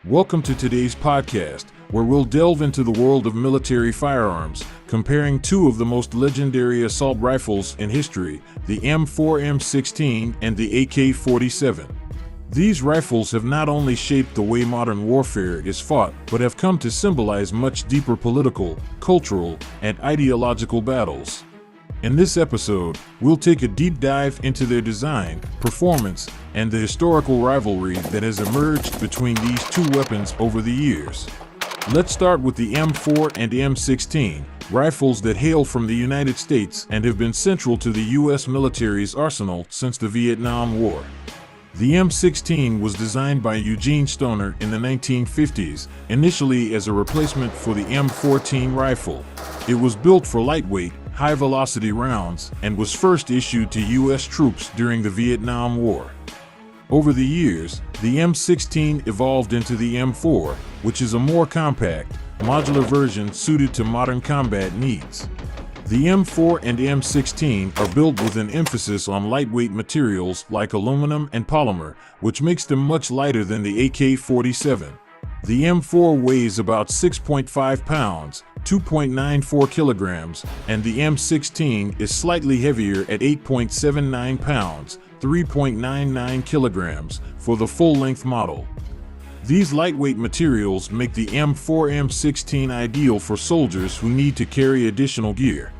Welcome to today's podcast, where we'll delve into the world of military firearms, comparing two of the most legendary assault rifles in history, the M4 M16 and the AK-47. These rifles have not only shaped the way modern warfare is fought, but have come to symbolize much deeper political, cultural, and ideological battles. In this episode, we'll take a deep dive into their design, performance, and the historical rivalry that has emerged between these two weapons over the years. Let's start with the M4 and M16, rifles that hail from the United States and have been central to the U.S. military's arsenal since the Vietnam War. The M16 was designed by Eugene Stoner in the 1950s, initially as a replacement for the M14 rifle. It was built for lightweight, high-velocity rounds and was first issued to U.S. troops during the Vietnam War. Over the years, the M16 evolved into the M4, which is a more compact, modular version suited to modern combat needs. The M4 and M16 are built with an emphasis on lightweight materials like aluminum and polymer, which makes them much lighter than the AK-47. The M4 weighs about 6.5 pounds, 2.94 kilograms, and the M16 is slightly heavier at 8.79 pounds, 3.99 kilograms, for the full-length model. These lightweight materials make the M4 M16 ideal for soldiers who need to carry additional gear.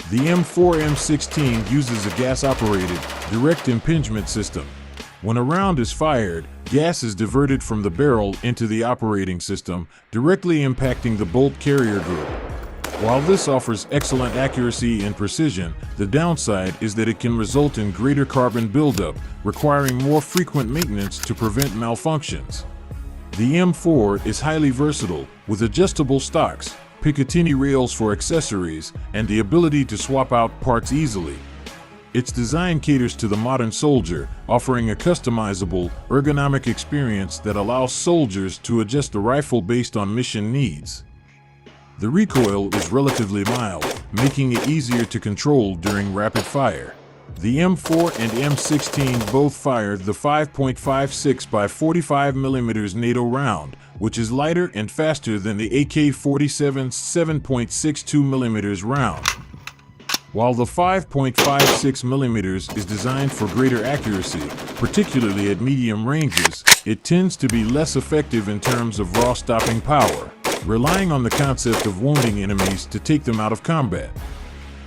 The M4 M16 uses a gas-operated, direct impingement system. When a round is fired, gas is diverted from the barrel into the operating system, directly impacting the bolt carrier group. While this offers excellent accuracy and precision, the downside is that it can result in greater carbon buildup, requiring more frequent maintenance to prevent malfunctions. The M4 is highly versatile, with adjustable stocks, Picatinny rails for accessories, and the ability to swap out parts easily. Its design caters to the modern soldier, offering a customizable, ergonomic experience that allows soldiers to adjust the rifle based on mission needs. The recoil is relatively mild, making it easier to control during rapid fire. The M4 and M16 both fire the 5.56 by 45 mm NATO round, which is lighter and faster than the AK-47's 7.62 mm round. While the 5.56 mm is designed for greater accuracy, particularly at medium ranges, it tends to be less effective in terms of raw stopping power, relying on the concept of wounding enemies to take them out of combat.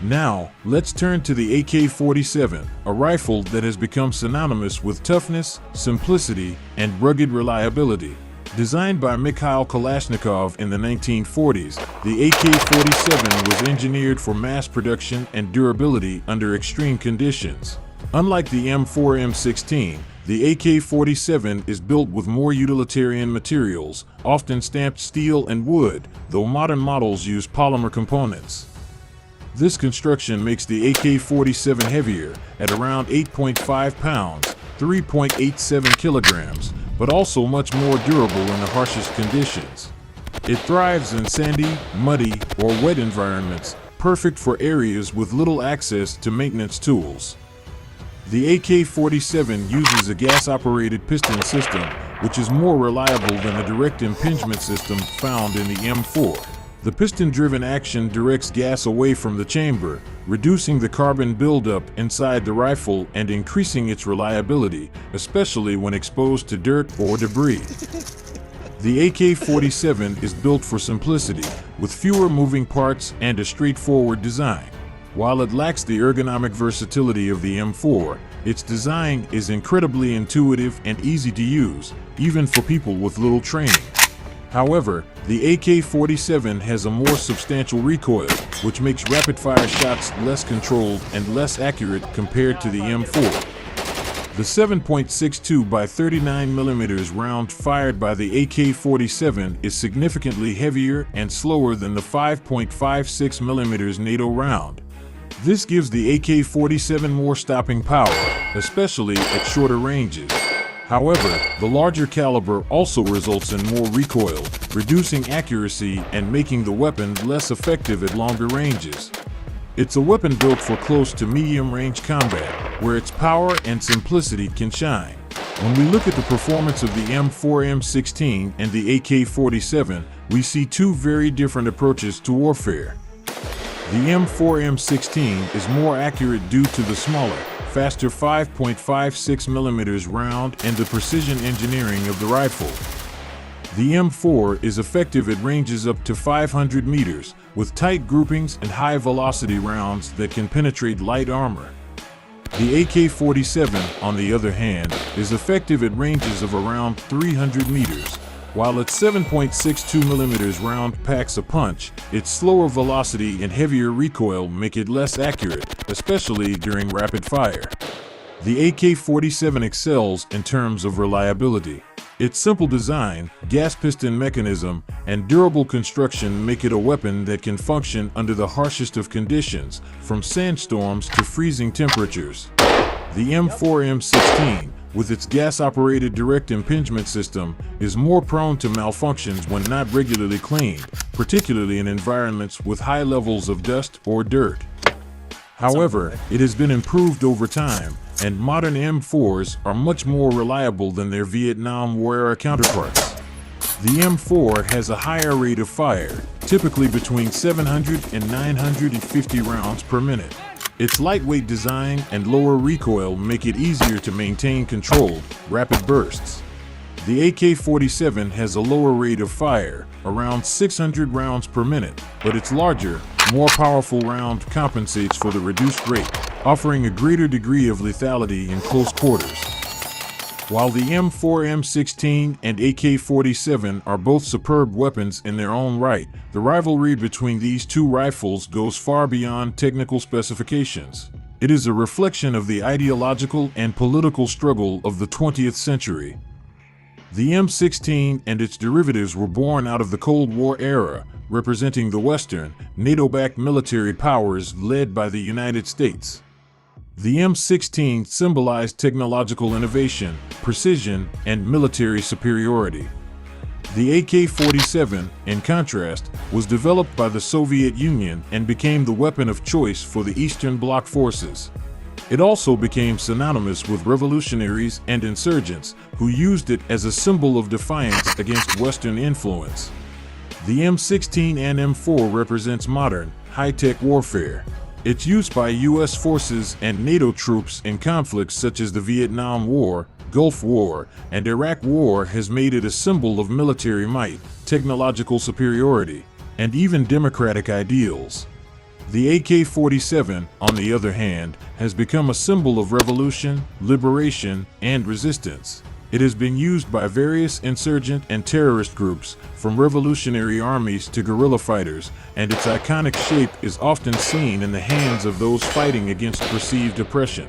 Now, let's turn to the AK-47, a rifle that has become synonymous with toughness, simplicity, and rugged reliability. Designed by Mikhail Kalashnikov in the 1940s, the AK-47 was engineered for mass production and durability under extreme conditions. Unlike the M4 M16, the AK-47 is built with more utilitarian materials, often stamped steel and wood, though modern models use polymer components. This construction makes the AK-47 heavier, at around 8.5 pounds, 3.87 kilograms, but also much more durable in the harshest conditions. It thrives in sandy, muddy, or wet environments, perfect for areas with little access to maintenance tools. The AK-47 uses a gas-operated piston system, which is more reliable than the direct impingement system found in the M4. The piston-driven action directs gas away from the chamber, reducing the carbon buildup inside the rifle and increasing its reliability, especially when exposed to dirt or debris. The AK-47 is built for simplicity, with fewer moving parts and a straightforward design. While it lacks the ergonomic versatility of the M4, its design is incredibly intuitive and easy to use, even for people with little training. However, the AK-47 has a more substantial recoil, which makes rapid-fire shots less controlled and less accurate compared to the M4. The 7.62 by 39 mm round fired by the AK-47 is significantly heavier and slower than the 5.56 mm NATO round. This gives the AK-47 more stopping power, especially at shorter ranges. However, the larger caliber also results in more recoil, reducing accuracy and making the weapon less effective at longer ranges. It's a weapon built for close to medium-range combat, where its power and simplicity can shine. When we look at the performance of the M4M16 and the AK-47, we see two very different approaches to warfare. The M4M16 is more accurate due to the smaller, faster 5.56mm round and the precision engineering of the rifle. The M4 is effective at ranges up to 500 meters, with tight groupings and high-velocity rounds that can penetrate light armor. The AK-47, on the other hand, is effective at ranges of around 300 meters. While its 7.62mm round packs a punch, its slower velocity and heavier recoil make it less accurate, especially during rapid fire. The AK-47 excels in terms of reliability. Its simple design, gas piston mechanism, and durable construction make it a weapon that can function under the harshest of conditions, from sandstorms to freezing temperatures. The M4M16, with its gas-operated direct impingement system, is more prone to malfunctions when not regularly cleaned, particularly in environments with high levels of dust or dirt. However, it has been improved over time, and modern M4s are much more reliable than their Vietnam War-era counterparts. The M4 has a higher rate of fire, typically between 700 and 950 rounds per minute. Its lightweight design and lower recoil make it easier to maintain controlled, rapid bursts. The AK-47 has a lower rate of fire, around 600 rounds per minute, but its larger, more powerful round compensates for the reduced rate, offering a greater degree of lethality in close quarters. While the M4M16 and AK-47 are both superb weapons in their own right, the rivalry between these two rifles goes far beyond technical specifications. It is a reflection of the ideological and political struggle of the 20th century. The M16 and its derivatives were born out of the Cold War era, representing the Western, NATO-backed military powers led by the United States. The M16 symbolized technological innovation, precision, and military superiority. The AK-47, in contrast, was developed by the Soviet Union and became the weapon of choice for the Eastern Bloc forces. It also became synonymous with revolutionaries and insurgents who used it as a symbol of defiance against Western influence. The M16 and M4 represents modern, high-tech warfare. Its use by U.S. forces and NATO troops in conflicts such as the Vietnam War, Gulf War, and Iraq War has made it a symbol of military might, technological superiority, and even democratic ideals. The AK-47, on the other hand, has become a symbol of revolution, liberation, and resistance. It has been used by various insurgent and terrorist groups, from revolutionary armies to guerrilla fighters, and its iconic shape is often seen in the hands of those fighting against perceived oppression.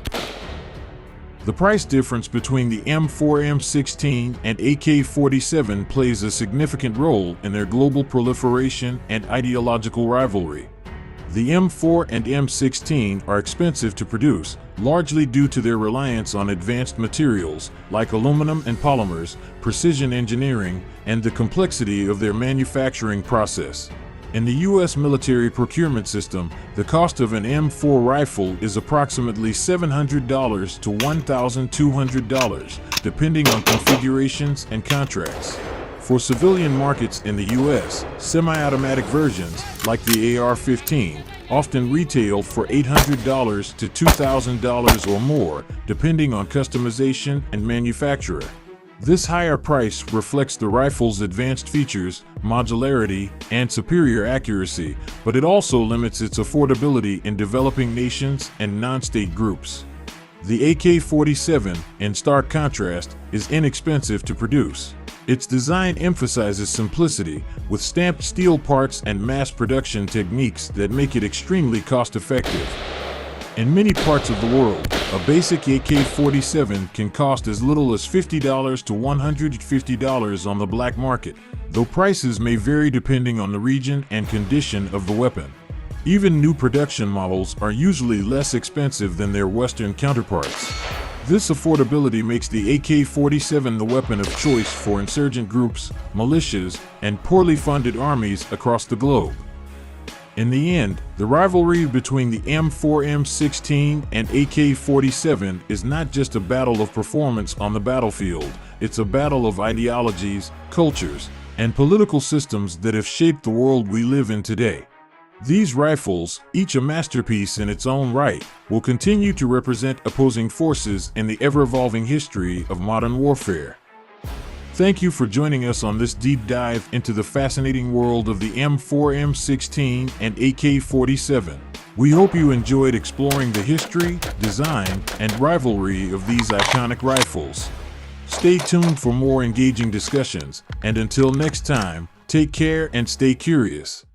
The price difference between the M4M16 and AK-47 plays a significant role in their global proliferation and ideological rivalry. The M4 and M16 are expensive to produce, largely due to their reliance on advanced materials like aluminum and polymers, precision engineering, and the complexity of their manufacturing process. In the U.S. military procurement system, the cost of an M4 rifle is approximately $700 to $1,200, depending on configurations and contracts. For civilian markets in the U.S., semi-automatic versions, like the AR-15, often retail for $800 to $2,000 or more, depending on customization and manufacturer. This higher price reflects the rifle's advanced features, modularity, and superior accuracy, but it also limits its affordability in developing nations and non-state groups. The AK-47, in stark contrast, is inexpensive to produce. Its design emphasizes simplicity, with stamped steel parts and mass production techniques that make it extremely cost-effective. In many parts of the world, a basic AK-47 can cost as little as $50 to $150 on the black market, though prices may vary depending on the region and condition of the weapon. Even new production models are usually less expensive than their Western counterparts. This affordability makes the AK-47 the weapon of choice for insurgent groups, militias, and poorly funded armies across the globe. In the end, the rivalry between the M4M16 and AK-47 is not just a battle of performance on the battlefield, it's a battle of ideologies, cultures, and political systems that have shaped the world we live in today. These rifles, each a masterpiece in its own right, will continue to represent opposing forces in the ever-evolving history of modern warfare. Thank you for joining us on this deep dive into the fascinating world of the M4M16 and AK-47. We hope you enjoyed exploring the history, design, and rivalry of these iconic rifles. Stay tuned for more engaging discussions, and until next time, take care and stay curious.